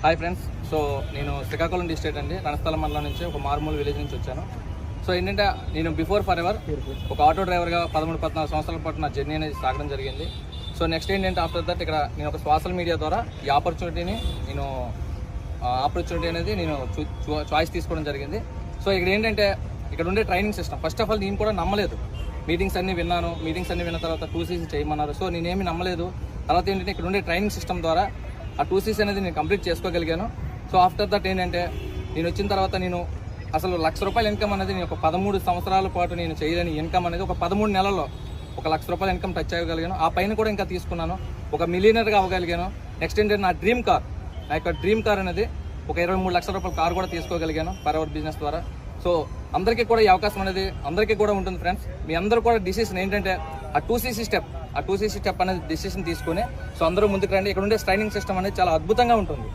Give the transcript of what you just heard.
Hi friends. So నేను Srikakulam district అండి, రణస్థలం మండలం నుంచి ఒక మారుమూల విలేజ్ నుంచి వచ్చాను. సో ఏంటంటే నేను బిఫోర్ ఫర్ ఎవర్ ఒక ఆటో డ్రైవర్గా 13-14 సంవత్సరాల పాటు నా జర్నీ అనేది సాగడం జరిగింది. సో నెక్స్ట్ ఏంటంటే ఆఫ్టర్ దట్ ఇక్కడ నేను ఒక సోషల్ మీడియా ద్వారా ఈ ఆపర్చునిటీ అనేది నేను చాయిస్ తీసుకోవడం జరిగింది. సో ఇక్కడ ఏంటంటే ఇక్కడ ఉండే training system, first of all నేను కూడా నమ్మలేదు. మీటింగ్స్ అన్నీ విన్న తర్వాత 2CC చేయమన్నారు. సో నేనేమి నమ్మలేదు. తర్వాత ఏంటంటే ఇక్కడ ఉండే ట్రైనింగ్ సిస్టమ్ ద్వారా ఆ 2CC అనేది నేను కంప్లీట్ చేసుకోగలిగాను. సో ఆఫ్టర్ దట్ ఏంటంటే నేను వచ్చిన తర్వాత నేను అసలు ₹1,00,000 ఇన్కమ్ అనేది నేను ఒక 13 సంవత్సరాల పాటు నేను చేయలేని ఇన్కమ్ అనేది ఒక 13 నెలల్లో ₹1,00,000 ఇన్కమ్ టచ్ అవ్వగలిగాను. ఆ పైన కూడా ఇంకా తీసుకున్నాను, ఒక మిలియనర్గా అవ్వగలిగాను. నెక్స్ట్ ఏంటంటే నా యొక్క డ్రీమ్ కార్ అనేది ఒక ₹23 లక్షల కార్ కూడా తీసుకోగలిగాను ఫర్ అవర్ బిజినెస్ ద్వారా. సో అందరికీ కూడా ఈ అవకాశం అనేది అందరికీ కూడా ఉంటుంది ఫ్రెండ్స్. మీ అందరూ కూడా డిసిషన్ ఏంటంటే ఆ 2CC స్టెప్ అనేది డిసిషన్ తీసుకుని సో అందరూ ముందుకు రండి. ఇక్కడ ఉండే ట్రైనింగ్ సిస్టమ్ అనేది చాలా అద్భుతంగా ఉంటుంది.